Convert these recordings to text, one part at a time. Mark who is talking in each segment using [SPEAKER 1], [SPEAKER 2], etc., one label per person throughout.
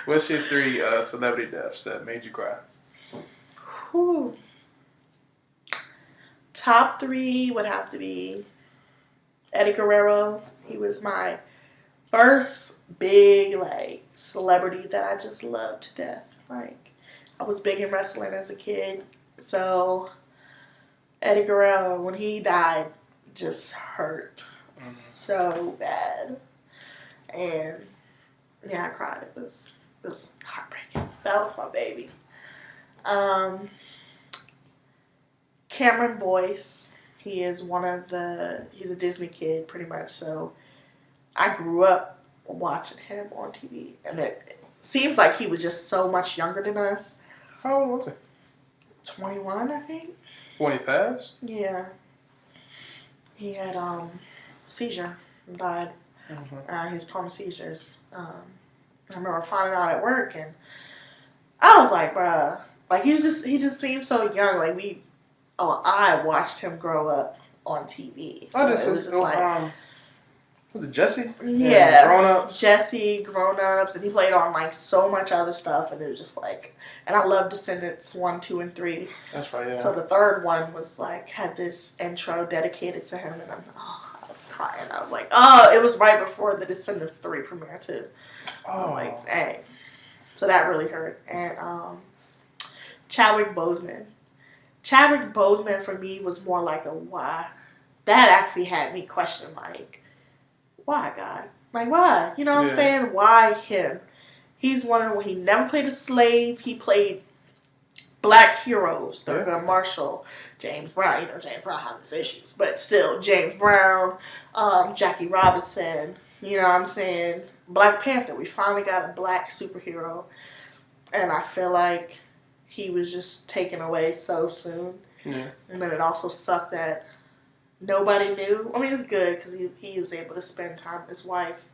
[SPEAKER 1] What's your 3 celebrity deaths that made you cry?
[SPEAKER 2] Whew. Top 3 would have to be Eddie Guerrero. He was my first big celebrity that I just loved to death. Like, I was big in wrestling as a kid, so Eddie Guerrero, when he died, just hurt so bad. And yeah, I cried. It was heartbreaking. That was my baby. Cameron Boyce. He is he's a Disney kid pretty much, so I grew up watching him on TV. And it seems like he was just so much younger than us.
[SPEAKER 1] How old was he?
[SPEAKER 2] 21, I think.
[SPEAKER 1] When he passed?
[SPEAKER 2] Yeah. He had seizure and died. He was prone to seizures. I remember finding out at work, and I was like, bruh, like he just seemed so young. Like I watched him grow up on TV. So
[SPEAKER 1] I did too.
[SPEAKER 2] It was just like,
[SPEAKER 1] was it Jesse?
[SPEAKER 2] Yeah,
[SPEAKER 1] Grown Ups.
[SPEAKER 2] Jesse, Grown Ups, and he played on like so much other stuff, and it was just like, and I love Descendants 1, 2, and 3.
[SPEAKER 1] That's right. Yeah.
[SPEAKER 2] So the third one was like had this intro dedicated to him, and I was crying. I was like, it was right before the Descendants 3 premiere too. I'm like, dang. So that really hurt. And Chadwick Boseman. Chadwick Boseman for me was more like a why. That actually had me question like, why God? Like why? You know what I'm saying? Why him? He's one of them. He never played a slave. He played black heroes. Thurgood Marshall, James Brown. You know, James Brown has his issues, but still, James Brown, Jackie Robinson. You know what I'm saying? Black Panther. We finally got a black superhero, and I feel like he was just taken away so soon.
[SPEAKER 1] Yeah.
[SPEAKER 2] And then it also sucked that nobody knew. I mean, it's good because he was able to spend time with his wife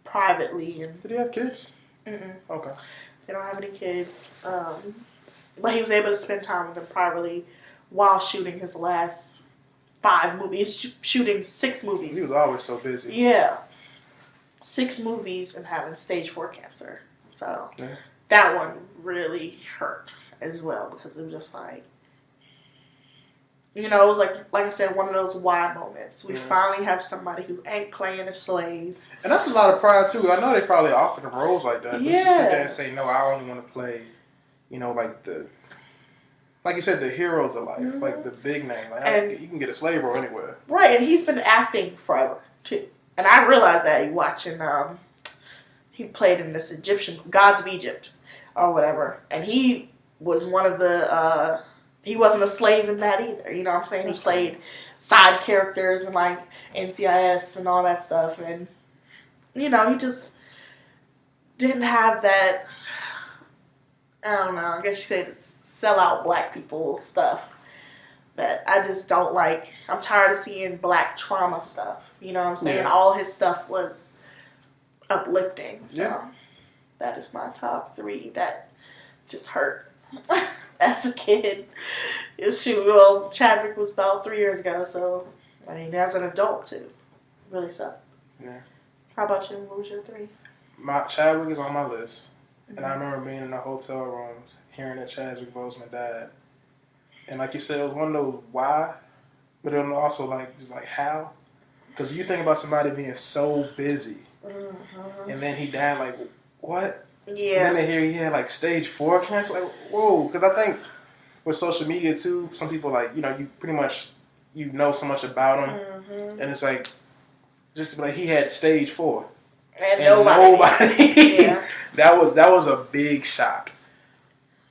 [SPEAKER 2] privately. And
[SPEAKER 1] did he have kids?
[SPEAKER 2] Mm-mm.
[SPEAKER 1] Okay.
[SPEAKER 2] They don't have any kids. But he was able to spend time with them privately while shooting his last 5 movies. He's shooting 6 movies.
[SPEAKER 1] He was always so busy.
[SPEAKER 2] Yeah. 6 movies and having stage 4 cancer. So that one really hurt as well because it was just like, you know, it was like I said, one of those why moments. We finally have somebody who ain't playing a slave.
[SPEAKER 1] And that's a lot of pride too. I know they probably offered them roles like that. But to sit there and say, no, I only want to play, you know, like you said, the heroes of life, like the big name. Like you can get a slave role anywhere.
[SPEAKER 2] Right, and he's been acting forever too. And I realized that watching, he played in this Egyptian, Gods of Egypt, or whatever. And he was one of the, he wasn't a slave in that either. You know what I'm saying? He played side characters and like NCIS and all that stuff. And, you know, he just didn't have that, I don't know, I guess you could say sell out black people stuff that I just don't like. I'm tired of seeing black trauma stuff. You know what I'm saying? All his stuff was uplifting. So that is my top 3 that just hurt as a kid. It's true. Well, Chadwick was about 3 years ago, so I mean, as an adult too, really sucked.
[SPEAKER 1] Yeah.
[SPEAKER 2] How about you? What was your 3?
[SPEAKER 1] Chadwick is on my list, and I remember being in the hotel rooms, hearing that Chadwick Boseman died, and like you said, it was one of those why, but then also like just like how, because you think about somebody being so busy, and then he died. Like what? Yeah. And then they hear he had like stage 4 cancer. Like whoa, because I think with social media too, some people like, you know, you pretty much you know so much about him, and it's like just like he had stage 4. And nobody. That was a big shock.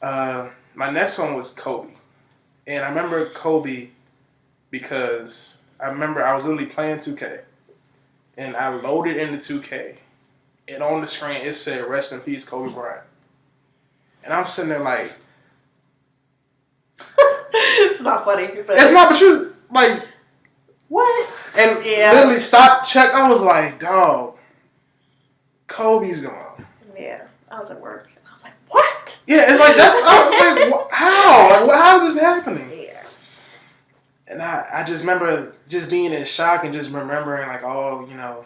[SPEAKER 1] My next one was Kobe. And I remember Kobe because I remember I was literally playing 2K. And I loaded into 2K. And on the screen it said, "Rest in peace, Kobe Bryant." And I'm sitting there like...
[SPEAKER 2] It's not funny. But
[SPEAKER 1] it's not, but you... Like...
[SPEAKER 2] What?
[SPEAKER 1] And literally stopped, checked. I was like, dog... Kobe's gone.
[SPEAKER 2] Yeah, I was at work and I was like, "What?"
[SPEAKER 1] Yeah, it's like that's. I was like, how? Like, how is this happening?
[SPEAKER 2] Yeah.
[SPEAKER 1] And I just remember just being in shock and just remembering like, oh, you know,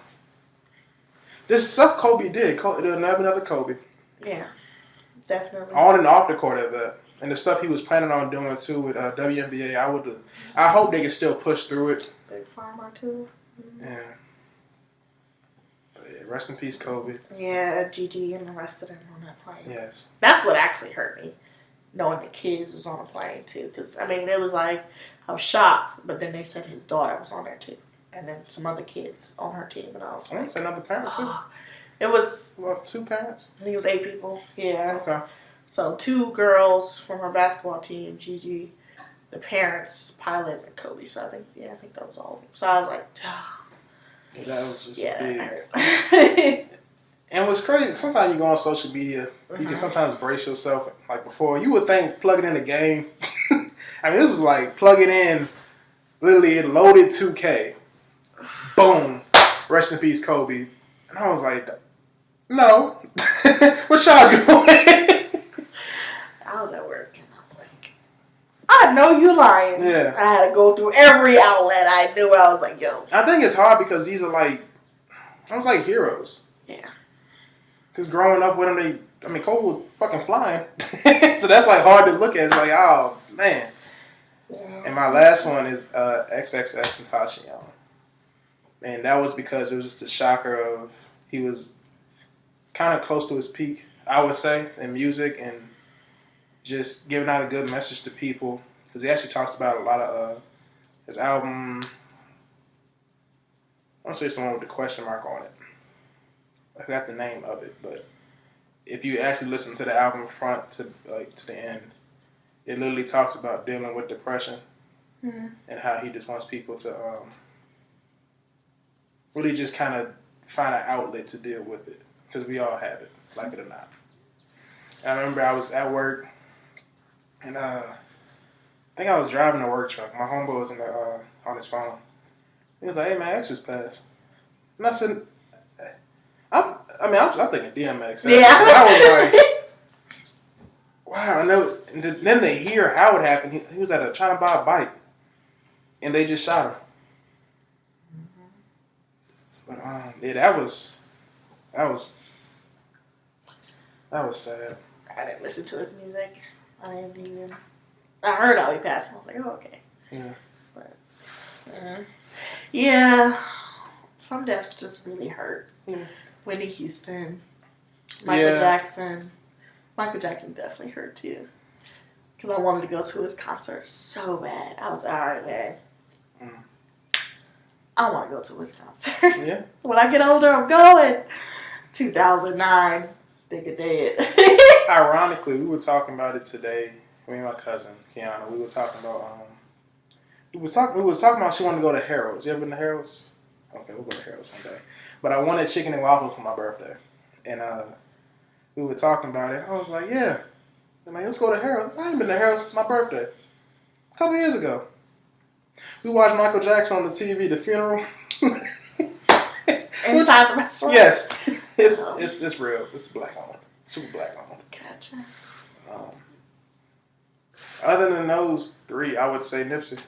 [SPEAKER 1] this stuff Kobe did. There'll never be another Kobe.
[SPEAKER 2] Yeah, definitely.
[SPEAKER 1] On and off the court of that. And the stuff he was planning on doing too with WNBA, I hope they can still push through it.
[SPEAKER 2] Big Pharma too.
[SPEAKER 1] Yeah. But yeah, rest in peace, Kobe.
[SPEAKER 2] Yeah, Gigi and the rest of them on that plane.
[SPEAKER 1] Yes.
[SPEAKER 2] That's what actually hurt me, knowing the kids was on the plane too. Because I mean, it was like I was shocked, but then they said his daughter was on there too, and then some other kids on her team, and I was like,
[SPEAKER 1] It's another parent too.
[SPEAKER 2] It was
[SPEAKER 1] 2 parents.
[SPEAKER 2] I think it was 8 people. Yeah.
[SPEAKER 1] Okay.
[SPEAKER 2] So 2 girls from her basketball team, Gigi, the parents, Pilot, and Kobe. So I think that was all of them. So I was like,
[SPEAKER 1] That was just
[SPEAKER 2] big.
[SPEAKER 1] And what's crazy, sometimes you go on social media, you can sometimes brace yourself. Like before, you would think plugging in a game. I mean, this is like plugging in, literally it loaded 2K. Boom. Rest in peace, Kobe. And I was like, no. What y'all doing?
[SPEAKER 2] I was at work and I was like, I know you lying.
[SPEAKER 1] Yeah.
[SPEAKER 2] I had to go through every outlet I knew. I was like, yo.
[SPEAKER 1] I think it's hard because these are like, I was like heroes.
[SPEAKER 2] Yeah.
[SPEAKER 1] Because growing up with them, Kobe was fucking flying. So that's like hard to look at. It's like, oh, man. Yeah. And my last one is XXX Tentacion. And that was because it was just a shocker of, he was kind of close to his peak, I would say, in music and just giving out a good message to people. Because he actually talks about a lot of his album. I want to say it's the one with the question mark on it. I forgot the name of it, but if you actually listen to the album front to the end, it literally talks about dealing with depression and how he just wants people to really just kind of find an outlet to deal with it, because we all have it, like it or not. And I remember I was at work, and I think I was driving the work truck. My homeboy was on his phone. He was like, "Hey man, X just passed," and I said, I'm thinking DMX.
[SPEAKER 2] Yeah.
[SPEAKER 1] And I was like, wow. And then they hear how it happened. He was trying to buy a bike, and they just shot him. But yeah, that was sad.
[SPEAKER 2] I didn't listen to his music. I heard how he passed. And I was like, oh, okay.
[SPEAKER 1] Yeah.
[SPEAKER 2] But, yeah. Some deaths just really hurt.
[SPEAKER 1] Yeah.
[SPEAKER 2] Whitney Houston, Michael Jackson. Michael Jackson definitely hurt too. Because I wanted to go to his concert so bad. I was all right, man. I want to go to his concert.
[SPEAKER 1] Yeah.
[SPEAKER 2] When I get older, I'm going. 2009, nigga dead.
[SPEAKER 1] Ironically, we were talking about it today. Me and my cousin Kiana. We were talking about we was talking about she wanted to go to Harold's. You ever been to Harold's? Okay, we'll go to Harold's one day. But I wanted chicken and waffles for my birthday, and we were talking about it. I was like, yeah. I'm like, let's go to Harold's. I haven't been to Harold's since my birthday. A couple years ago. We watched Michael Jackson on the TV, the funeral.
[SPEAKER 2] Inside the restaurant?
[SPEAKER 1] Yes. It's real. It's black on. Super black on.
[SPEAKER 2] Gotcha.
[SPEAKER 1] Other than those 3, I would say Nipsey.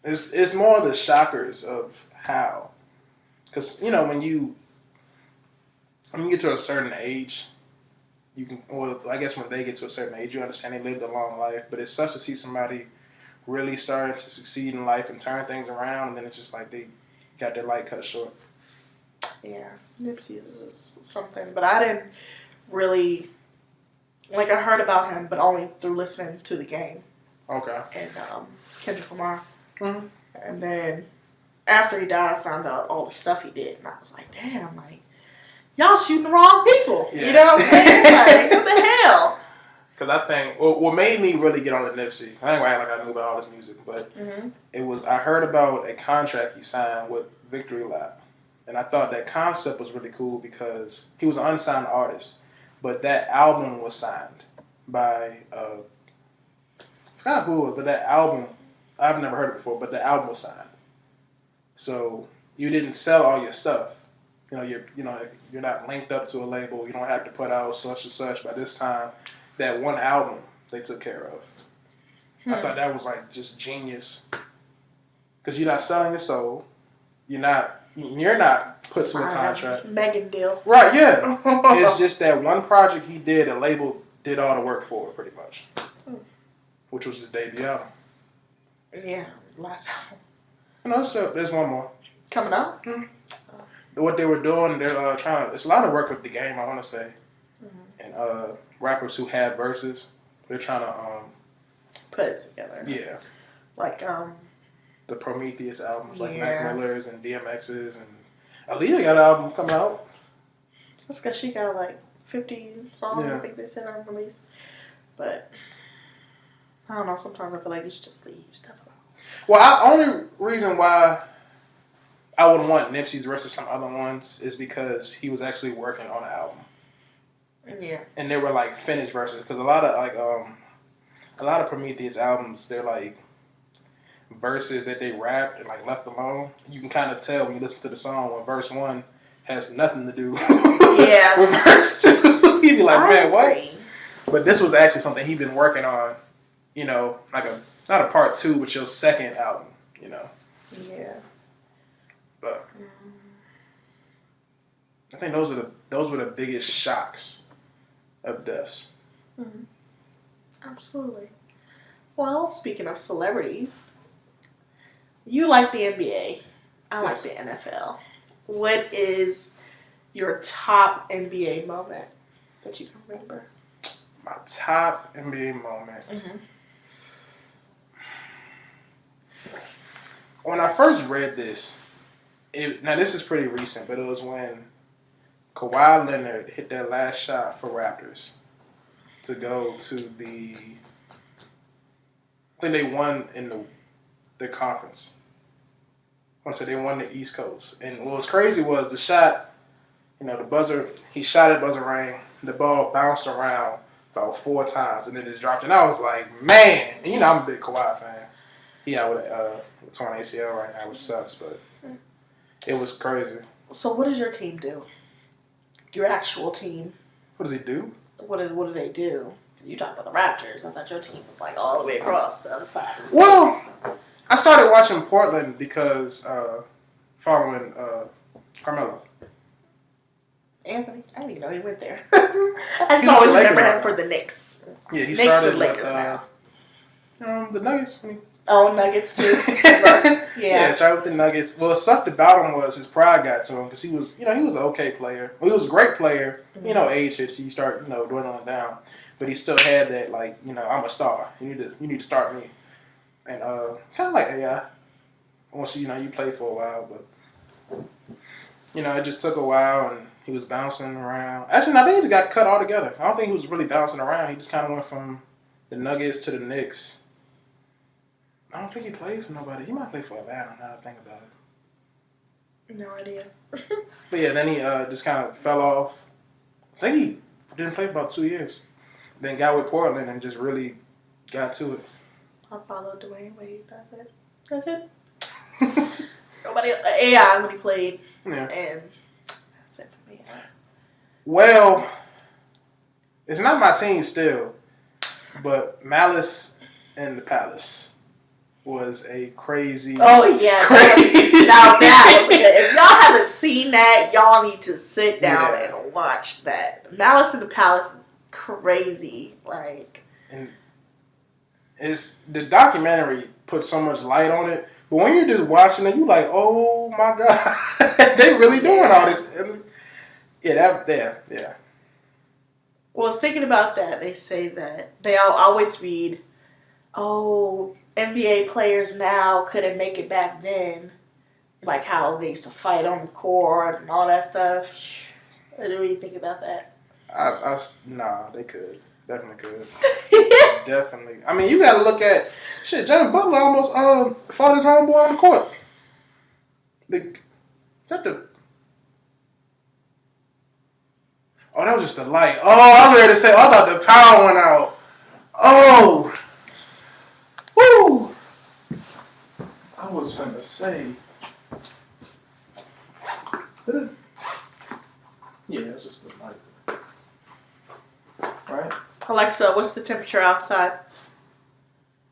[SPEAKER 1] It's more the shockers of how. Because, when you get to a certain age, you can, well, I guess when they get to a certain age, you understand they lived a long life. But it's such to see somebody really starting to succeed in life and turn things around, and then it's just like they got their light cut short.
[SPEAKER 2] Yeah, Nipsey is something. But I didn't really, I heard about him, but only through listening to The Game.
[SPEAKER 1] Okay.
[SPEAKER 2] And Kendrick Lamar.
[SPEAKER 1] Mm-hmm.
[SPEAKER 2] And then after he died, I found out all the stuff he did, and I was like, damn, y'all shooting the wrong people.
[SPEAKER 1] Yeah.
[SPEAKER 2] You know what I'm saying? What the hell?
[SPEAKER 1] Because I think, what made me really get on the Nipsey, I ain't act like I knew about all this music, but it was, I heard about a contract he signed with Victory Lap. And I thought that concept was really cool because he was an unsigned artist, but that album was signed by, I forgot who it was, but that album, I've never heard it before, but the album was signed. So you didn't sell all your stuff. You're not linked up to a label. You don't have to put out such and such. By this time, that one album they took care of. I thought that was just genius. Because you're not selling your soul. You're not you're not put to a contract.
[SPEAKER 2] Megan deal.
[SPEAKER 1] Right, yeah. It's just that one project he did, a label did all the work for, pretty much. Which was his debut album.
[SPEAKER 2] Yeah, last album.
[SPEAKER 1] No, there's one more.
[SPEAKER 2] Coming up?
[SPEAKER 1] What they were doing, they're trying. It's a lot of work with the game, I want to say, and rappers who have verses, they're trying to
[SPEAKER 2] put it together.
[SPEAKER 1] Yeah,
[SPEAKER 2] like
[SPEAKER 1] the Prometheus albums, like Mac Miller's and DMX's, and Aaliyah got an album coming out.
[SPEAKER 2] That's because she got like 50 songs. I think they said on release, but I don't know. Sometimes I feel like you should just leave stuff alone.
[SPEAKER 1] Well, only reason why I would want Nipsey's versus some other ones is because he was actually working on an album.
[SPEAKER 2] Yeah.
[SPEAKER 1] And they were like finished verses, because a lot of Prometheus albums, they're like verses that they rapped and like left alone. You can kind of tell when you listen to the song when verse 1 has nothing to do with verse 2. You'd be like, man, what? But this was actually something he'd been working on, you know, like not a part 2, but your second album, you know.
[SPEAKER 2] Yeah.
[SPEAKER 1] But I think those were the biggest shocks of deaths.
[SPEAKER 2] Mm-hmm. Absolutely. Well, speaking of celebrities, you like the NBA. I like the NFL. What is your top NBA moment that you can remember?
[SPEAKER 1] My top NBA moment. Mm-hmm. When I first read this, now this is pretty recent, but it was when Kawhi Leonard hit that last shot for Raptors to go to the. I think they won in the conference. I want to say they won the East Coast, and what was crazy was the shot. You know, the buzzer. He shot it, buzzer rang. The ball bounced around about 4 times, and then it dropped. And I was like, man, and you know I'm a big Kawhi fan. He out with a torn ACL right now, which sucks, but it was crazy.
[SPEAKER 2] So what does your team do? Your actual team.
[SPEAKER 1] What does he do?
[SPEAKER 2] What do they do? You talk about the Raptors. I thought your team was like all the way across the other side of the
[SPEAKER 1] Well, I started watching Portland because following Carmelo.
[SPEAKER 2] Anthony? I didn't even know he went there. I just always remember him for the Knicks.
[SPEAKER 1] Yeah, he
[SPEAKER 2] Knicks
[SPEAKER 1] started
[SPEAKER 2] and Lakers now.
[SPEAKER 1] The Nuggets.
[SPEAKER 2] Oh, Nuggets too.
[SPEAKER 1] Yeah, started with the Nuggets. Well, what sucked about him was his pride got to him because he was, he was an okay player. Well, he was a great player. Mm-hmm. Age hits, so you start, dwindling down. But he still had that, like, I'm a star. You need to start me. And kind of like AI. Once you play for a while, but it just took a while, and he was bouncing around. Actually, I think he just got cut altogether. I don't think he was really bouncing around. He just kind of went from the Nuggets to the Knicks. I don't think he played for nobody. He might play for Atlanta, now that I think about it.
[SPEAKER 2] No idea.
[SPEAKER 1] But yeah, then he just kind of fell off. I think he didn't play for about 2 years. Then got with Portland and just really got to it.
[SPEAKER 2] I followed Dwayne Wade. That's it. Nobody AI when he played.
[SPEAKER 1] Yeah.
[SPEAKER 2] And that's it for me.
[SPEAKER 1] Well, it's not my team still, but Malice in the Palace was a crazy.
[SPEAKER 2] Oh yeah,
[SPEAKER 1] crazy.
[SPEAKER 2] Now that was good. If y'all haven't seen that, y'all need to sit down and watch that. Malice in the Palace is crazy.
[SPEAKER 1] And it's the documentary put so much light on it, but when you're just watching it, you like, oh my god, they really doing all this. Yeah.
[SPEAKER 2] Well, thinking about that, they say that they always read, NBA players now couldn't make it back then, like how they used to fight on the court and all that stuff. What do you think about that?
[SPEAKER 1] Nah, they could. Definitely could. Definitely. I mean, you got to look at shit. Jimmy Butler almost fought his homeboy on the court. Is that the? Oh, that was just the light. Oh, I was ready to say. I thought the power went out. Oh. Woo! I was finna say. Did it? Yeah, it was just the light. Right?
[SPEAKER 2] Alexa, what's the temperature outside?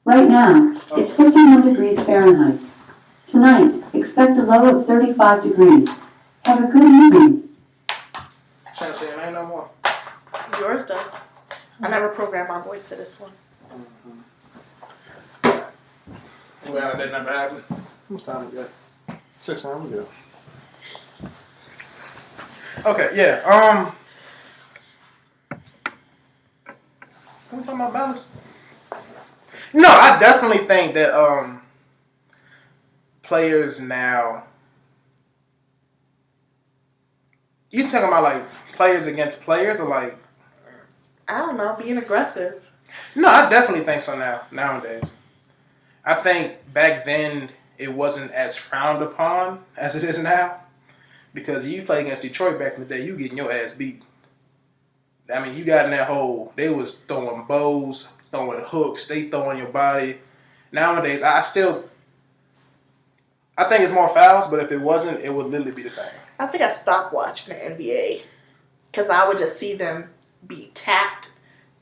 [SPEAKER 3] Right now, it's 51 degrees Fahrenheit. Tonight, expect a low of 35 degrees. Have a good evening.
[SPEAKER 1] Shannon said, ain't no more.
[SPEAKER 2] Yours does. I never programmed my voice to this one.
[SPEAKER 1] Well, that never happened. How much time we got? 6 time we got. Okay, yeah. What are we talking about balance? No, I definitely think that players now. You talking about like players against players or like?
[SPEAKER 2] I don't know, being aggressive.
[SPEAKER 1] No, I definitely think so nowadays. I think back then it wasn't as frowned upon as it is now. Because you play against Detroit back in the day, you getting your ass beat. I mean, you got in that hole. They was throwing bows, throwing hooks, they throwing your body. Nowadays, I think it's more fouls, but if it wasn't, it would literally be the same.
[SPEAKER 2] I think I stopped watching the NBA because I would just see them be tapped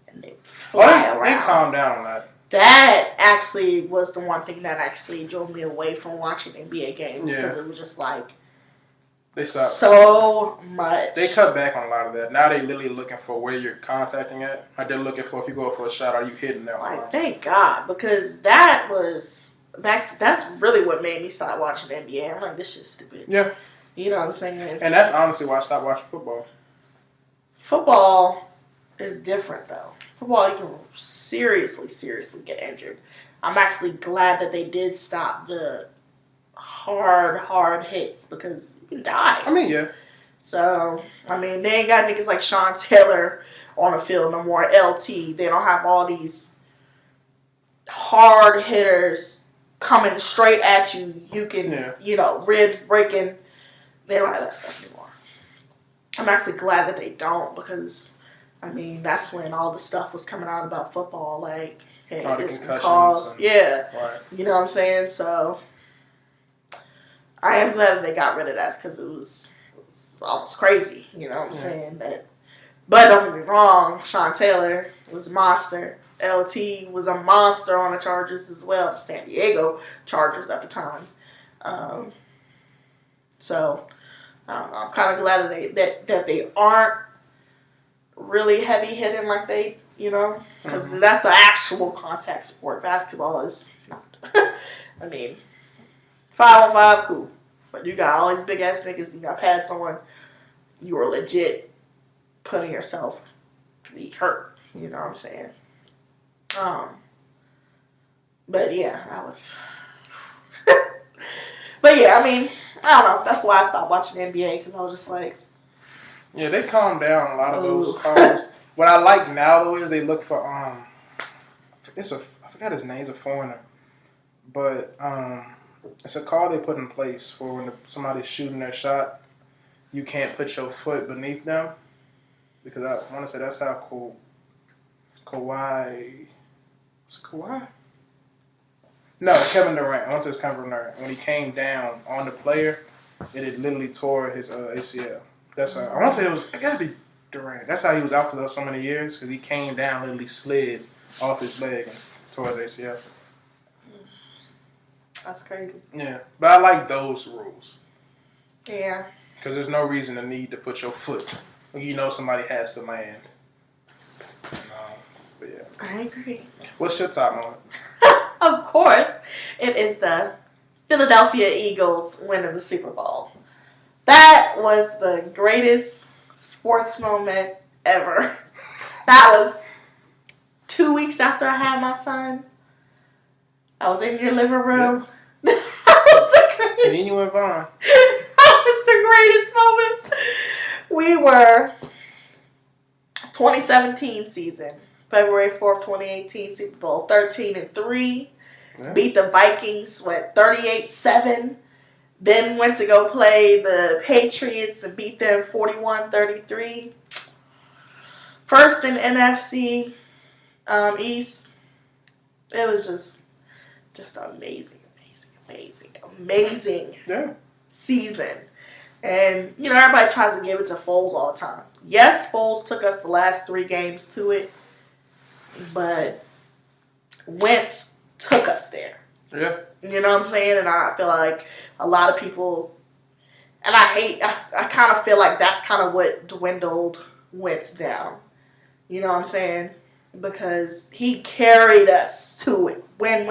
[SPEAKER 2] and they fly around.
[SPEAKER 1] They calm down on that.
[SPEAKER 2] That actually was the one thing that actually drove me away from watching NBA games because it was just like
[SPEAKER 1] they stopped.
[SPEAKER 2] So much.
[SPEAKER 1] They cut back on a lot of that. Now they literally looking for where you're contacting at. Like they're looking for if you go for a shot, are you hitting that one?
[SPEAKER 2] Like, thank God, because that's really what made me start watching the NBA. I'm like, this shit's stupid.
[SPEAKER 1] Yeah.
[SPEAKER 2] You know what I'm saying?
[SPEAKER 1] And that's honestly why I stopped watching football.
[SPEAKER 2] Football is different, though. Football, you can seriously get injured. I'm actually glad that they did stop the hard hits because you can die.
[SPEAKER 1] I mean, yeah.
[SPEAKER 2] So, I mean, they ain't got niggas like Sean Taylor on the field no more. LT. They don't have all these hard hitters coming straight at you. You can, ribs breaking. They don't have that stuff anymore. I'm actually glad that they don't because, I mean, that's when all the stuff was coming out about football. Like, hey, this can cause.
[SPEAKER 1] Right.
[SPEAKER 2] You know what I'm saying? So, I am glad that they got rid of that because it was almost crazy. You know what I'm saying? But don't get me wrong, Sean Taylor was a monster. LT was a monster on the Chargers as well, the San Diego Chargers at the time. So I don't know. I'm kind of glad that they aren't really heavy hitting like they, because that's an actual contact sport. Basketball is not. I mean, 5-on-5, cool. But you got all these big ass niggas, you got pads on, you are legit putting yourself to be hurt. You know what I'm saying? But yeah, that was. But yeah, I mean, I don't know. That's why I stopped watching NBA because I was just like.
[SPEAKER 1] Yeah, they calmed down a lot of those calls. What I like now though is they look for I forgot his name. He's a foreigner, but it's a call they put in place for when somebody's shooting their shot, you can't put your foot beneath them because I want to say that's how Kawhi. Was it Kawhi? No, Kevin Durant. I want to say it was Kevin Durant. When he came down on the player, it had literally tore his ACL. That's how, I want to say it got to be Durant. That's how he was out for so many years because he came down, literally slid off his leg and tore his ACL.
[SPEAKER 2] That's crazy.
[SPEAKER 1] Yeah, but I like those rules.
[SPEAKER 2] Yeah.
[SPEAKER 1] Because there's no reason to need to put your foot when somebody has to land. But yeah.
[SPEAKER 2] I agree.
[SPEAKER 1] What's your top moment?
[SPEAKER 2] Of course, it is the Philadelphia Eagles winning the Super Bowl. That was the greatest sports moment ever. That was 2 weeks after I had my son. I was in your living room. Yeah. That was the greatest.
[SPEAKER 1] And then you went on.
[SPEAKER 2] That was the greatest moment. We were 2017 season. February 4th, 2018, Super Bowl 13-3. Yeah. Beat the Vikings, went 38-7. Then went to go play the Patriots and beat them 41-33. First in NFC East. It was just amazing season. And, everybody tries to give it to Foles all the time. Yes, Foles took us the last 3 games to it. But Wentz took us there.
[SPEAKER 1] Yeah.
[SPEAKER 2] You know what I'm saying? And I feel like a lot of people, and I kind of feel like that's kind of what dwindled Wentz down. You know what I'm saying? Because he carried us to it. Win.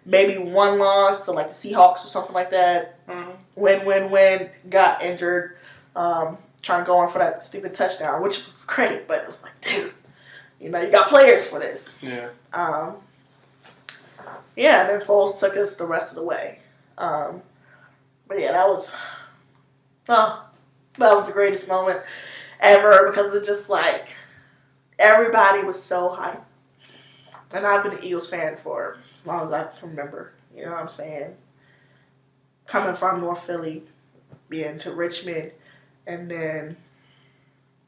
[SPEAKER 2] Maybe one loss to like the Seahawks or something like that.
[SPEAKER 1] Mm-hmm.
[SPEAKER 2] Win. Got injured. Trying to go on for that stupid touchdown, which was great, but it was like, dude, you got players for this.
[SPEAKER 1] Yeah.
[SPEAKER 2] Yeah, and then Foles took us the rest of the way. But yeah, that was the greatest moment ever because it's just like everybody was so hyped. And I've been an Eagles fan for as long as I can remember. You know what I'm saying? Coming from North Philly, being to Richmond, and then,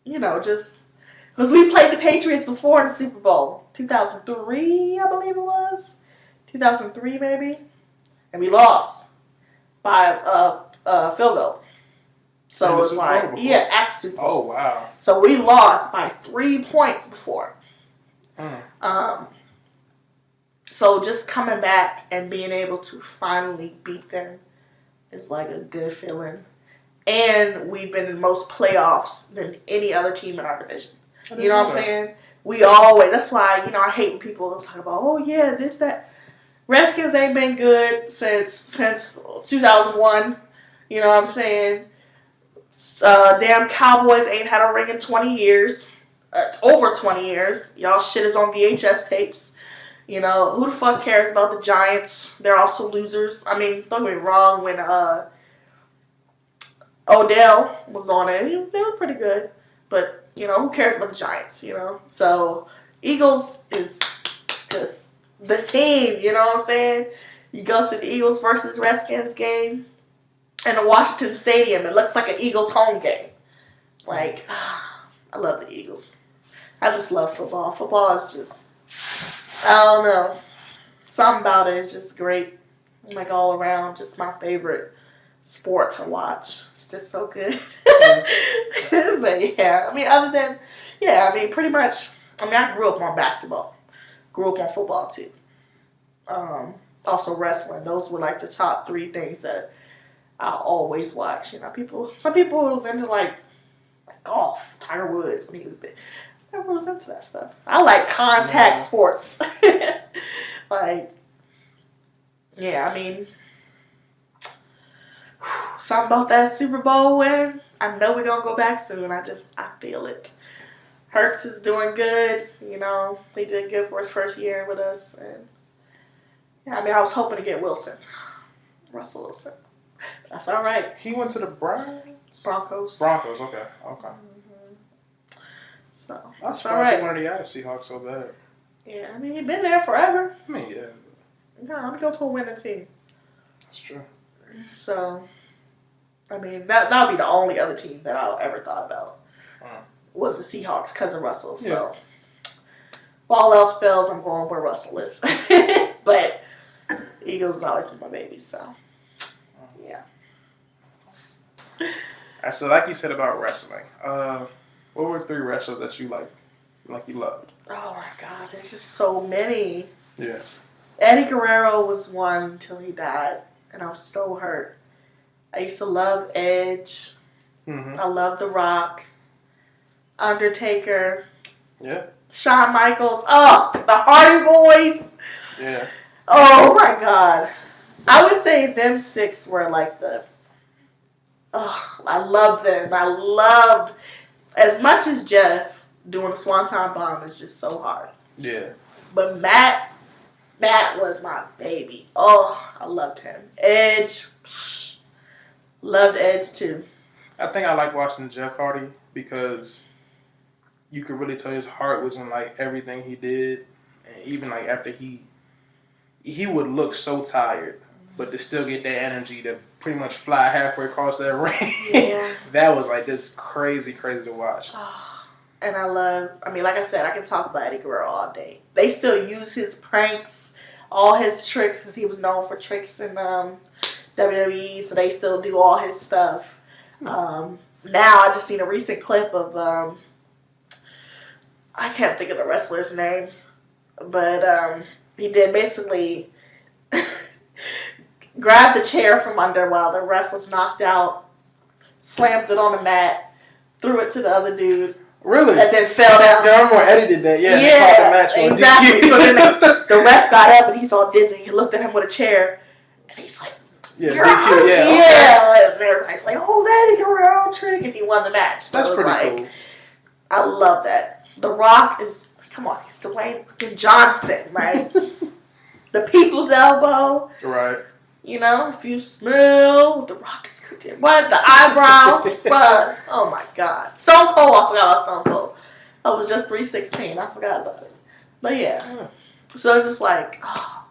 [SPEAKER 2] just because we played the Patriots before the Super Bowl. 2003, I believe it was. 2003, maybe. And we lost by a field goal. So it's like, at the Super Bowl.
[SPEAKER 1] Oh, wow.
[SPEAKER 2] So we lost by 3 points before. So just coming back and being able to finally beat them is like a good feeling. And we've been in most playoffs than any other team in our division. You know what I'm saying? We always, that's why, I hate when people talk about, oh yeah, this, that. Redskins ain't been good since 2001. You know what I'm saying? Damn Cowboys ain't had a ring in 20 years. Over 20 years. Y'all shit is on VHS tapes. Who the fuck cares about the Giants? They're also losers. I mean, don't get me wrong, when Odell was on it, they were pretty good. But, who cares about the Giants, So, Eagles is just the team, you know what I'm saying? You go to the Eagles versus Redskins game in the Washington Stadium, it looks like an Eagles home game. Like, I love the Eagles. I just love football. Football is just, I don't know. Something about it is just great. Like all around, just my favorite sport to watch. It's just so good. But yeah, I mean, other than, pretty much, I grew up on basketball. Grew up on football too. Also wrestling. Those were like the top 3 things that I always watch. Some people was into like golf. Tiger Woods when he was big. Everyone was into that stuff. I like contact sports. Like, yeah, something about that Super Bowl win. I know we're going to go back soon. I feel it. Hurts is doing good. He did good for his first year with us. And I was hoping to get Wilson. Russell Wilson. That's all right.
[SPEAKER 1] He went to the
[SPEAKER 2] Broncos,
[SPEAKER 1] okay.
[SPEAKER 2] Mm-hmm. So,
[SPEAKER 1] I'm surprised he wanted to out of Seahawks so bad.
[SPEAKER 2] Yeah, he's been there forever.
[SPEAKER 1] Yeah.
[SPEAKER 2] No, I'm going to go to a winning team.
[SPEAKER 1] That's true.
[SPEAKER 2] So, that would be the only other team that I ever thought about. Was the Seahawks because of Russell.
[SPEAKER 1] Yeah.
[SPEAKER 2] So, if all else fails, I'm going where Russell is. But Eagles has always been my baby, so yeah.
[SPEAKER 1] Alright, so like you said about wrestling, what were 3 wrestlers that you you loved?
[SPEAKER 2] Oh my God, there's just so many.
[SPEAKER 1] Yeah.
[SPEAKER 2] Eddie Guerrero was one until he died, and I was so hurt. I used to love Edge.
[SPEAKER 1] Mm-hmm.
[SPEAKER 2] I love The Rock. Undertaker.
[SPEAKER 1] Yeah.
[SPEAKER 2] Shawn Michaels. Oh, the Hardy Boys.
[SPEAKER 1] Yeah.
[SPEAKER 2] Oh my God. I would say them 6 were like I loved them. I loved, as much as Jeff doing the Swanton Bomb is just so hard.
[SPEAKER 1] Yeah.
[SPEAKER 2] But Matt was my baby. Oh, I loved him. Edge. Loved Edge too.
[SPEAKER 1] I think I like watching Jeff Hardy because you could really tell his heart was in like everything he did, and even like after he would look so tired, but to still get that energy to pretty much fly halfway across that ring.
[SPEAKER 2] Yeah.
[SPEAKER 1] That was like just crazy to watch.
[SPEAKER 2] And I love, like I said, I can talk about Eddie Guerrero all day. They still use his pranks, all his tricks, because he was known for tricks in WWE, so they still do all his stuff. Now, I just seen a recent clip of, I can't think of the wrestler's name, but he did basically grabbed the chair from under while the ref was knocked out, slammed it on the mat, threw it to the other dude.
[SPEAKER 1] Really?
[SPEAKER 2] And then fell down.
[SPEAKER 1] Yeah, I remember Eddie did that. Yeah,
[SPEAKER 2] Yeah,
[SPEAKER 1] they called the match
[SPEAKER 2] exactly. So then the ref got up and he's all dizzy. He looked at him with a chair, and he's like,
[SPEAKER 1] yeah,
[SPEAKER 2] "You're
[SPEAKER 1] DQ,
[SPEAKER 2] hurt."
[SPEAKER 1] yeah.
[SPEAKER 2] Yeah. And everybody's like, "Oh, Eddie Guerrero trick," and he won the match. So
[SPEAKER 1] That's
[SPEAKER 2] it was
[SPEAKER 1] pretty cool.
[SPEAKER 2] I love that. The Rock is, come on, he's Dwayne Johnson, like the people's elbow.
[SPEAKER 1] Right.
[SPEAKER 2] You know, if you smell what the Rock is cooking. What? The eyebrow? Bruh. Oh my God. Stone Cold, I forgot about Stone Cold. I was just 316. I forgot about it. But yeah. So it's just like, oh,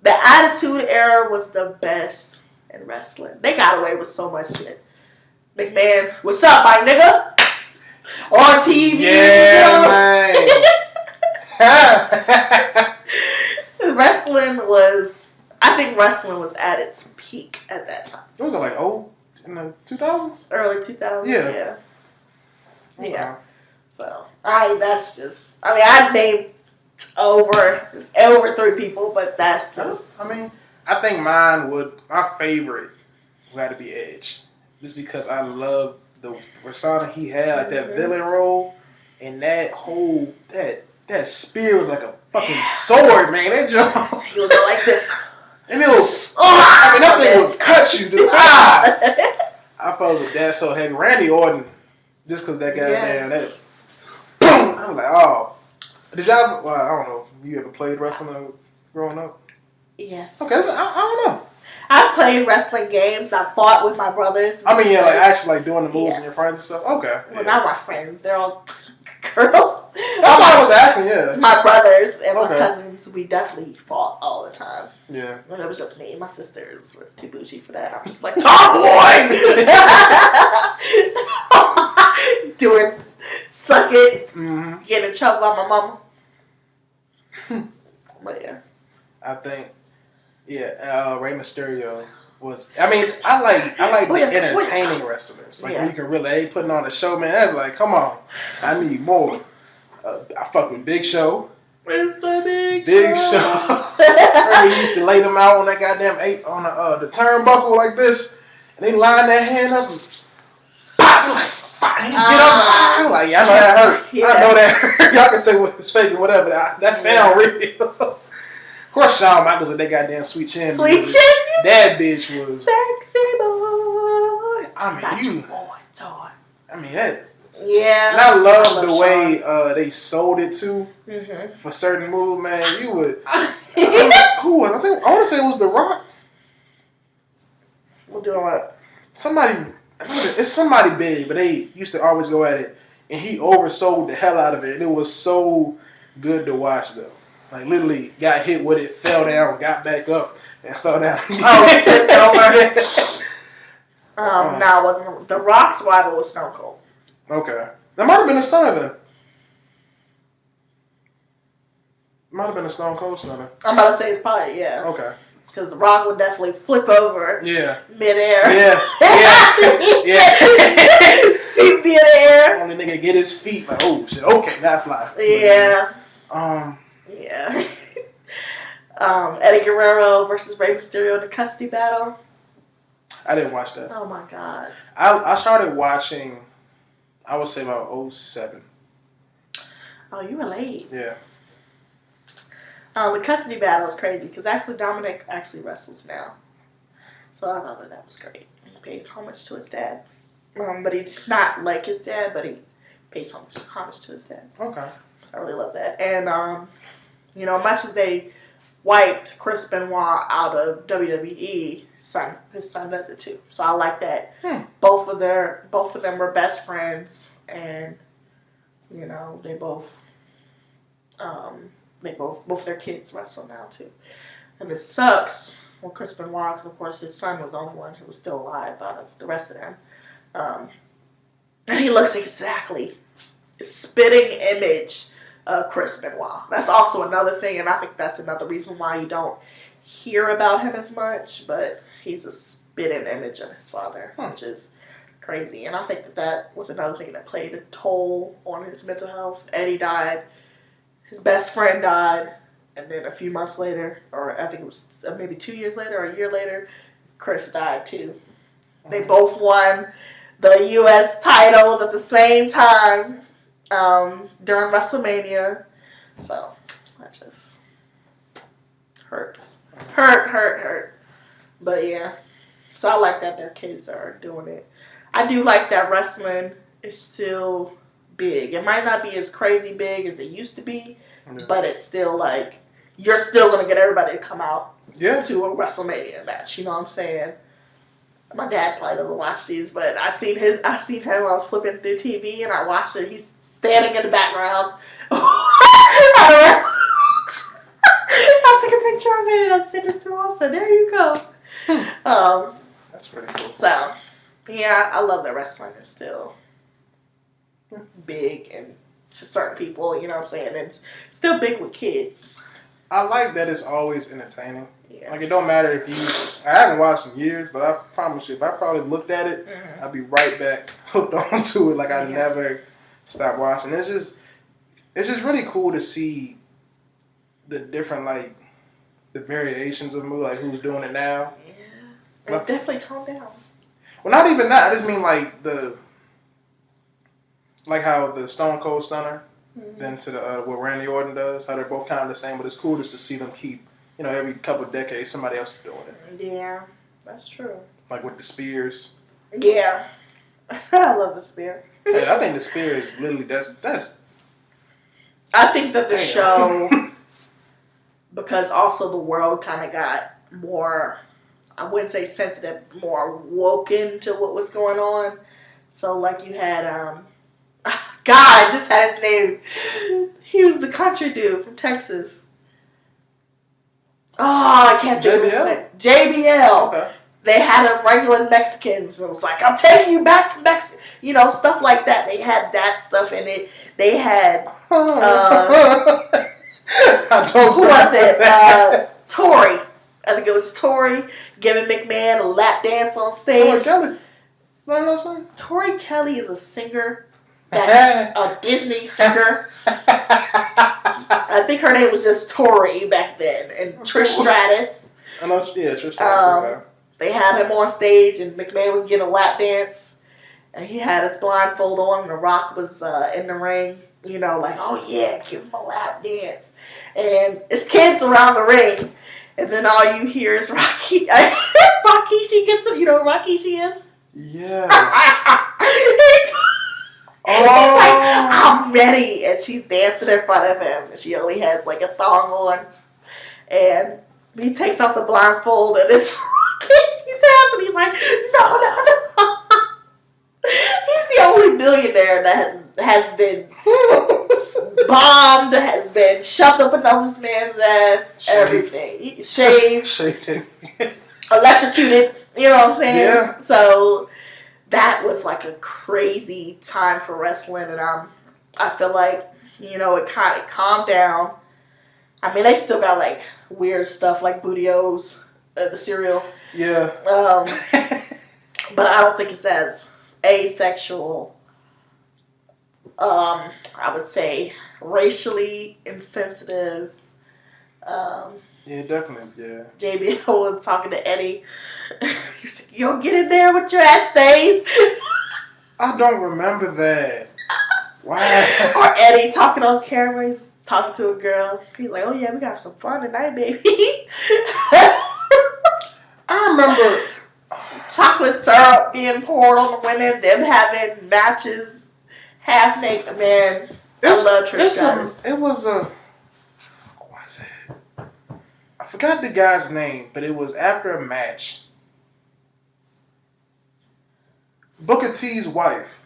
[SPEAKER 2] the Attitude Era was the best in wrestling. They got away with so much shit. McMahon, what's up, my nigga? On TV.
[SPEAKER 1] Yeah, man.
[SPEAKER 2] Wrestling was... I think wrestling was at its peak at that time.
[SPEAKER 1] It was like, in the 2000s?
[SPEAKER 2] Early 2000s, yeah.
[SPEAKER 1] Okay.
[SPEAKER 2] Yeah. So, that's just... I mean, I'd name over 3 people, but that's just...
[SPEAKER 1] I mean, I think my favorite would have to be Edge. Just because I love the persona he had, like that villain role, and that whole, that spear was like a fucking sword, man. That jump.
[SPEAKER 2] He would go like this.
[SPEAKER 1] And it was, that thing would cut you. Just, I felt with that so heavy. Randy Orton, just because that guy down, that, boom, I was like, oh. Did y'all, well, I don't know, you ever played wrestling growing up?
[SPEAKER 2] Yes.
[SPEAKER 1] Okay, so I don't know.
[SPEAKER 2] I've played wrestling games. I fought with my brothers.
[SPEAKER 1] I mean, yeah, like actually like doing the moves and your friends and stuff? Okay.
[SPEAKER 2] Well, not my friends. They're all girls.
[SPEAKER 1] That's why I was asking, yeah.
[SPEAKER 2] My brothers and my cousins, we definitely fought all the time.
[SPEAKER 1] Yeah.
[SPEAKER 2] And it was just me. My sisters were too bougie for that. I'm just like, tomboy! Doing suck it.
[SPEAKER 1] Mm-hmm.
[SPEAKER 2] Getting in trouble by my mama. But yeah.
[SPEAKER 1] I think, Rey Mysterio was. I mean, I like the entertaining wrestlers. Like when you can really putting on a show, man. That's like, come on, I need more. I fuck with Big Show.
[SPEAKER 2] Mr. Big
[SPEAKER 1] Show. Remember he used to lay them out on that goddamn on the turnbuckle like this, and they line that hand up and pop, like, get up. I'm like, yeah, I know that hurt. Yeah. I know that hurt. Y'all can say what's fake or whatever. That sound real. Of course, Shawn Michaels with that goddamn sweet chin.
[SPEAKER 2] Sweet chin?
[SPEAKER 1] That bitch was...
[SPEAKER 2] Sexy boy.
[SPEAKER 1] I mean, I mean, that...
[SPEAKER 2] Yeah.
[SPEAKER 1] And I love the way they sold it, too. Mm-hmm. For certain moves, man. You would... who was... I want to say it was The Rock.
[SPEAKER 2] We're doing what?
[SPEAKER 1] Somebody... It's somebody big, but they used to always go at it. And he oversold the hell out of it. And it was so good to watch, though. Like, literally got hit with it, fell down, got back up, and fell down.
[SPEAKER 2] Oh, flipped over. No, it wasn't. The Rock's rival was Stone Cold.
[SPEAKER 1] Okay. That might have been a stunner, then. Might have been a Stone Cold stunner.
[SPEAKER 2] I'm about to say it's probably, yeah.
[SPEAKER 1] Okay.
[SPEAKER 2] Because The Rock would definitely flip over.
[SPEAKER 1] Yeah.
[SPEAKER 2] Midair.
[SPEAKER 1] Yeah. Yeah.
[SPEAKER 2] Sweep midair.
[SPEAKER 1] Only nigga get his feet, like, oh, shit, okay, now fly.
[SPEAKER 2] Yeah.
[SPEAKER 1] Yeah.
[SPEAKER 2] Eddie Guerrero versus Rey Mysterio in the custody battle.
[SPEAKER 1] I didn't watch that.
[SPEAKER 2] Oh my God.
[SPEAKER 1] I started watching, I would say about 2007.
[SPEAKER 2] Oh, you were late.
[SPEAKER 1] Yeah.
[SPEAKER 2] The custody battle is crazy because actually Dominic actually wrestles now. So I thought that was great. He pays homage to his dad. But he's not like his dad, but he pays homage to his dad.
[SPEAKER 1] Okay.
[SPEAKER 2] So I really love that. And, much as they wiped Chris Benoit out of WWE, his son does it too. So I like that. Both of them were best friends, and they both both their kids wrestle now too. And it sucks when Chris Benoit, because of course his son was the only one who was still alive out of the rest of them. And he looks exactly spitting image of Chris Benoit. That's also another thing, and I think that's another reason why you don't hear about him as much, but he's a spitting image of his father, which is crazy. And I think that was another thing that played a toll on his mental health. Eddie died. His best friend died. And then a few months later, or I think it was maybe 2 years later or a year later, Chris died too. They both won the U.S. titles at the same time during WrestleMania. So, that just hurt. But yeah. So I like that their kids are doing it. I do like that wrestling is still big. It might not be as crazy big as it used to be, but it's still like, you're still going to get everybody to come out to a WrestleMania match. You know what I'm saying? My dad probably doesn't watch these, but I seen him. I was flipping through TV and I watched it. He's standing in the background at a wrestling. I took a picture of it and I sent it to him. So there you go.
[SPEAKER 1] That's pretty cool.
[SPEAKER 2] So, yeah, I love that wrestling is still big and to certain people, you know what I'm saying, and still big with kids.
[SPEAKER 1] I like that it's always entertaining.
[SPEAKER 2] Yeah.
[SPEAKER 1] Like, it don't matter if you... I haven't watched in years, but I promise you, if I probably looked at it, I'd be right back hooked onto it. Like, I never stopped watching. It's just really cool to see the different, like, the variations of movie, like, who's doing it now.
[SPEAKER 2] Yeah. It definitely toned down.
[SPEAKER 1] Well, not even that. I just mean, like, like how the Stone Cold Stunner, then to the what Randy Orton does, how they're both kind of the same, but it's cool just to see them keep, you know, every couple of decades somebody else is doing it.
[SPEAKER 2] Yeah, that's true.
[SPEAKER 1] Like with the spears.
[SPEAKER 2] Yeah. I love the spear.
[SPEAKER 1] Hey, I think the spear is literally, that's
[SPEAKER 2] I think that the show, because also the world kind of got more, I wouldn't say sensitive, more woken to what was going on. So like you had, God, I just had his name. He was the country dude from Texas. Oh, I can't think of his name. JBL. Okay. They had them regular Mexicans. It was like, I'm taking you back to Mexico. You know, stuff like that. They had that stuff in it. They had, who was it? Tori. I think it was Tori giving McMahon a lap dance on stage.
[SPEAKER 1] Kelly. No.
[SPEAKER 2] Tori Kelly is a singer. That's a Disney singer. I think her name was just Tori back then. And Trish Stratus.
[SPEAKER 1] I know, Trish Stratus.
[SPEAKER 2] They had him on stage and McMahon was getting a lap dance. And he had his blindfold on and The Rock was in the ring. You know, like, oh yeah, give him a lap dance. And it's kids around the ring. And then all you hear is Rikishi gets it. You know who Rikishi is?
[SPEAKER 1] Yeah.
[SPEAKER 2] He's like, I'm ready. And she's dancing in front of him. And she only has like a thong on. And he takes off the blindfold and it's Rikishi's ass. And he's like, no. He's the only billionaire that has been bombed, has been shoved up another man's ass, everything. Shaved. Electrocuted. You know what I'm saying?
[SPEAKER 1] Yeah.
[SPEAKER 2] So that was like a crazy time for wrestling, and I feel like, you know, it kind of calmed down. I mean, they still got like weird stuff like Booty-O's, the cereal.
[SPEAKER 1] Yeah.
[SPEAKER 2] But I don't think it's as asexual. I would say racially insensitive.
[SPEAKER 1] Yeah, definitely. Yeah.
[SPEAKER 2] JBL was talking to Eddie. You don't get in there with your essays.
[SPEAKER 1] I don't remember that. Wow.
[SPEAKER 2] Or Eddie talking on camera. He's talking to a girl. He's like, oh yeah, we got some fun tonight, baby.
[SPEAKER 1] I remember
[SPEAKER 2] chocolate syrup being poured on the women, them having matches, half naked. Man, I love Trish Stratus.
[SPEAKER 1] It was a... What was it? I forgot the guy's name, but it was after a match. Booker T's wife.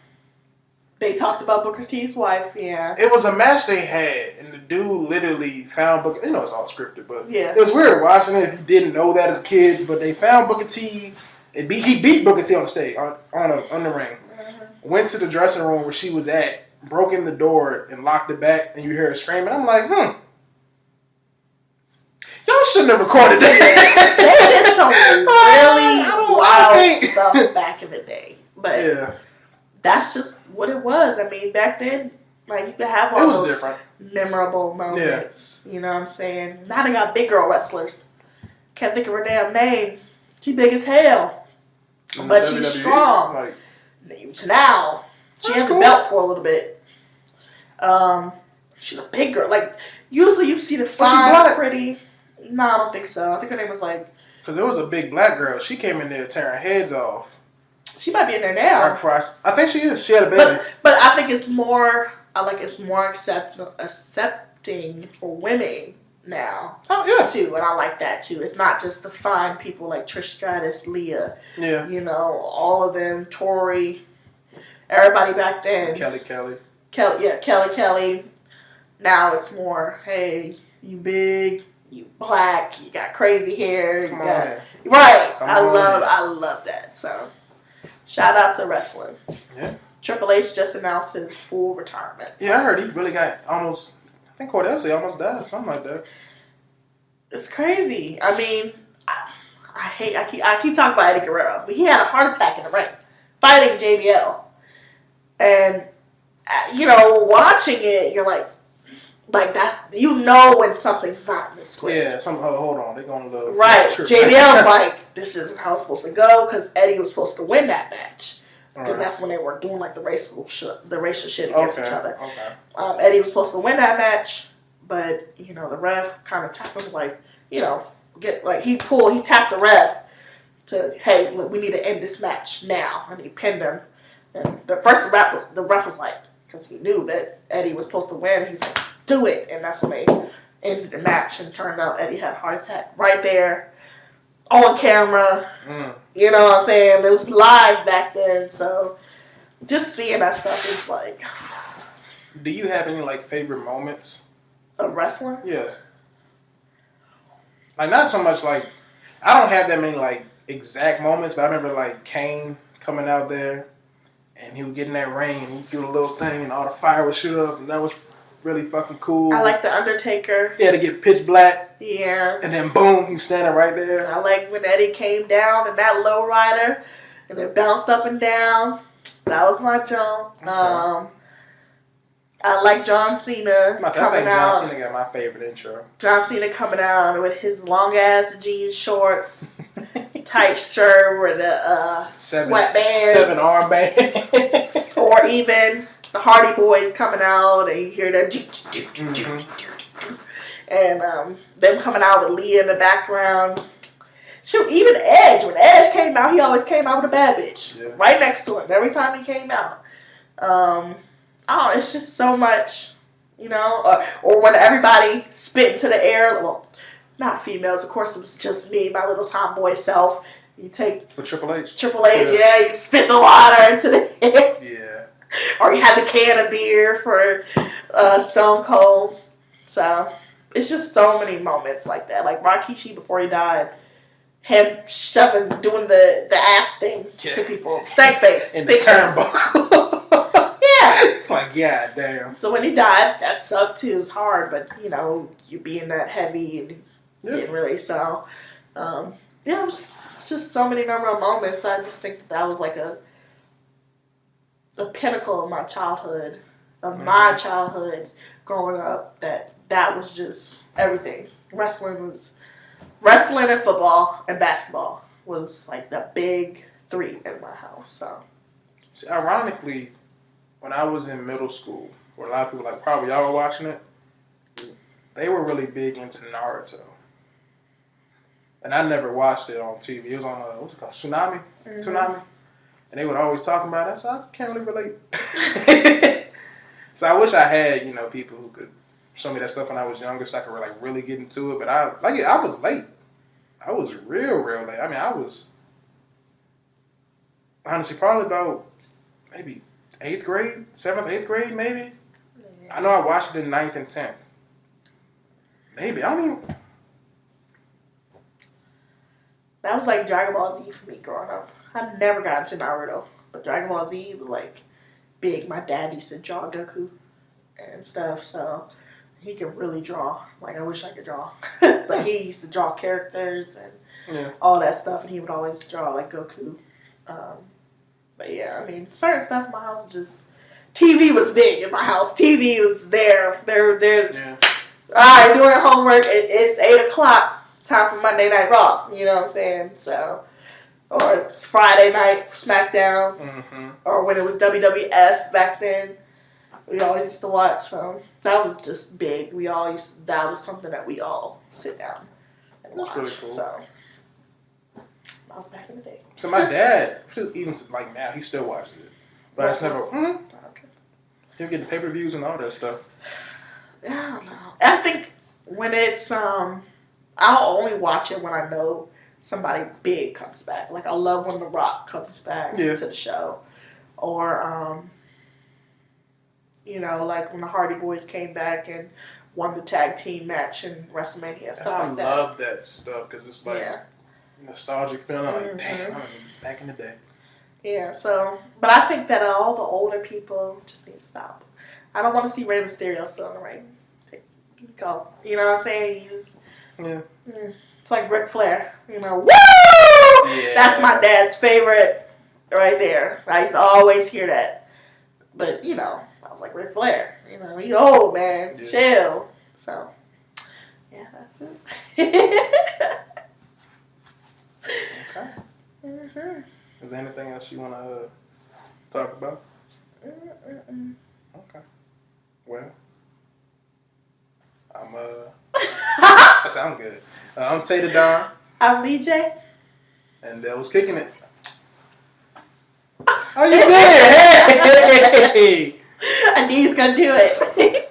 [SPEAKER 2] They talked about Booker T's wife, yeah.
[SPEAKER 1] It was a match they had, and the dude literally found Booker... You know, it's all scripted, but
[SPEAKER 2] yeah.
[SPEAKER 1] It was weird watching it if you didn't know that as a kid, but they found Booker T... He beat Booker T on the stage, on the ring. Mm-hmm. Went to the dressing room where she was at, broke in the door, and locked it back, and you hear her screaming. I'm like, y'all shouldn't have recorded that.
[SPEAKER 2] They did some really wild stuff back in the day. But yeah, that's just what it was. I mean, back then, Like, you could have
[SPEAKER 1] It
[SPEAKER 2] all
[SPEAKER 1] was
[SPEAKER 2] those
[SPEAKER 1] different.
[SPEAKER 2] memorable moments. You know what I'm saying? Now they got big girl wrestlers. Can't think of her damn name. She big as hell.
[SPEAKER 1] In
[SPEAKER 2] But
[SPEAKER 1] the
[SPEAKER 2] she's
[SPEAKER 1] WWE,
[SPEAKER 2] strong.
[SPEAKER 1] Like,
[SPEAKER 2] Now, she
[SPEAKER 1] That's
[SPEAKER 2] has
[SPEAKER 1] cool.
[SPEAKER 2] the belt for a little bit. She's a big girl. Like, usually you see the fine,
[SPEAKER 1] black?
[SPEAKER 2] pretty. No, I don't think so. I think her name was like...
[SPEAKER 1] because it was a big black girl. She came in there tearing heads off.
[SPEAKER 2] She might be in there now.
[SPEAKER 1] Right before I think she is. She had a baby.
[SPEAKER 2] But I think it's more... it's more accepting for women now.
[SPEAKER 1] Oh, yeah.
[SPEAKER 2] Too, and I like that too. It's not just the fine people like Trish Stratus, Leah,
[SPEAKER 1] Yeah.
[SPEAKER 2] you know, all of them, Tori, everybody back then.
[SPEAKER 1] Kelly.
[SPEAKER 2] Kelly. Now it's more, hey, you big, you black, you got crazy hair,
[SPEAKER 1] Come
[SPEAKER 2] you
[SPEAKER 1] on,
[SPEAKER 2] got
[SPEAKER 1] man.
[SPEAKER 2] right.
[SPEAKER 1] Come
[SPEAKER 2] I
[SPEAKER 1] on,
[SPEAKER 2] love that. So, shout out to wrestling.
[SPEAKER 1] Yeah.
[SPEAKER 2] Triple H just announced his full retirement.
[SPEAKER 1] Yeah, I heard he really got almost. I think Cordell said he almost died or something like that.
[SPEAKER 2] It's crazy. I mean, I keep talking about Eddie Guerrero, but he had a heart attack in the ring fighting JBL, and you know, watching it, you're like that's, you know, when something's not in the script.
[SPEAKER 1] Yeah, hold on, they're going to look
[SPEAKER 2] Right. JBL's like, this isn't how it's supposed to go, because Eddie was supposed to win that match. Because that's when they were doing like the racial shit against each other.
[SPEAKER 1] Okay.
[SPEAKER 2] Eddie was supposed to win that match, but you know the ref kind of tapped him. Was like, you know, he tapped the ref to, hey, look, we need to end this match now, and he pinned him. And the ref was like, because he knew that Eddie was supposed to win, he's like, do it, and that's when they ended the match. And turned out Eddie had a heart attack right there on camera. You know what I'm saying? It was live back then, so just seeing that stuff is like...
[SPEAKER 1] Do you have any, like, favorite moments?
[SPEAKER 2] Of wrestling?
[SPEAKER 1] Yeah. Like, not so much, like... I don't have that many, like, exact moments, but I remember, like, Kane coming out there, and he would get in that ring, and he'd do a little thing, and all the fire would shoot up, and that was really fucking cool.
[SPEAKER 2] I like The Undertaker.
[SPEAKER 1] He had to get pitch black.
[SPEAKER 2] Yeah.
[SPEAKER 1] And then boom, he's standing right there.
[SPEAKER 2] I like when Eddie came down in that low rider and it bounced up and down. That was my jump. Okay. I like John Cena coming out.
[SPEAKER 1] John Cena got my favorite intro.
[SPEAKER 2] John Cena coming out with his long ass jean shorts, tight shirt with a sweatband,
[SPEAKER 1] 7 armband,
[SPEAKER 2] or even the Hardy Boys coming out and you hear that and them coming out with Leah in the background. Shoot, even Edge. When Edge came out, he always came out with a bad bitch right next to him every time he came out. Oh, it's just so much, you know. Or when everybody spit into the air. Well, not females, of course. It was just me, my little tomboy self. You take
[SPEAKER 1] for Triple H.
[SPEAKER 2] Yeah, you spit the water into the air.
[SPEAKER 1] Yeah.
[SPEAKER 2] Or you had the can of beer for Stone Cold. So it's just so many moments like that. Like Rikishi before he died, him doing the ass thing to people. Stank face.
[SPEAKER 1] In the turnbuckle.
[SPEAKER 2] Yeah.
[SPEAKER 1] Like, yeah, damn.
[SPEAKER 2] So when he died, that sucked too. It was hard, but you know, you being that heavy and didn't really. So, yeah, it was just so many memorable moments. I just think that was like the pinnacle of my childhood, growing up. That was just everything. Wrestling and football and basketball was like the big 3 in my house. So,
[SPEAKER 1] see, ironically, when I was in middle school, where a lot of people, like probably y'all were watching it, they were really big into Naruto. And I never watched it on TV. It was on, what's it called, Tsunami? Mm-hmm. Tsunami? And they would always talk about it, so I can't really relate. So I wish I had, you know, people who could show me that stuff when I was younger so I could like really get into it. But I was late. I was real late. I mean, I was honestly probably about maybe 8th grade, 7th, 8th grade, maybe. Yeah. I know I watched it in 9th and 10th. Maybe. I don't even...
[SPEAKER 2] That was like Dragon Ball Z for me growing up. I never got into Naruto, but Dragon Ball Z was like big. My dad used to draw Goku and stuff, so he could really draw. Like, I wish I could draw. But he used to draw characters and all that stuff, and he would always draw like Goku. But yeah, I mean, certain stuff in my house is just TV was big in my house. TV was there. There's
[SPEAKER 1] Yeah.
[SPEAKER 2] all right, doing homework. It's 8:00. Time for Monday Night Raw. You know what I'm saying? So, or it's Friday night SmackDown,
[SPEAKER 1] Mm-hmm.
[SPEAKER 2] or when it was WWF back then. We always used to watch. So that was just big. That was something that we all sit down and
[SPEAKER 1] That's
[SPEAKER 2] watch.
[SPEAKER 1] really cool.
[SPEAKER 2] So that was back in the day.
[SPEAKER 1] So my dad, even like now, he still watches it. But it's never.
[SPEAKER 2] Okay.
[SPEAKER 1] He'll get the pay-per-views and all that stuff.
[SPEAKER 2] I don't know. I think when it's I'll only watch it when I know somebody big comes back. Like I love when The Rock comes back to the show, or like when the Hardy Boys came back and won the tag team match in WrestleMania, stuff like that.
[SPEAKER 1] I love that stuff because it's like nostalgic feeling. Like,
[SPEAKER 2] Mm-hmm.
[SPEAKER 1] damn, I mean, back in the day.
[SPEAKER 2] Yeah. So, but I think that all the older people just need to stop. I don't want to see Rey Mysterio still in the ring. Go. You know what I'm saying? It's like Ric Flair. Woo!
[SPEAKER 1] Yeah.
[SPEAKER 2] That's my dad's favorite right there. I used to always hear that. But, I was like, Ric Flair. You old, man.
[SPEAKER 1] Yeah.
[SPEAKER 2] Chill. So, yeah, that's it.
[SPEAKER 1] Okay.
[SPEAKER 2] Mm-hmm.
[SPEAKER 1] Is there anything else you want to talk about? Okay. Well, that sounds good. I'm Tater Don.
[SPEAKER 2] I'm Lee J.
[SPEAKER 1] And that was Kicking It. Oh, you did! Hey!
[SPEAKER 2] I knew he's going to do it.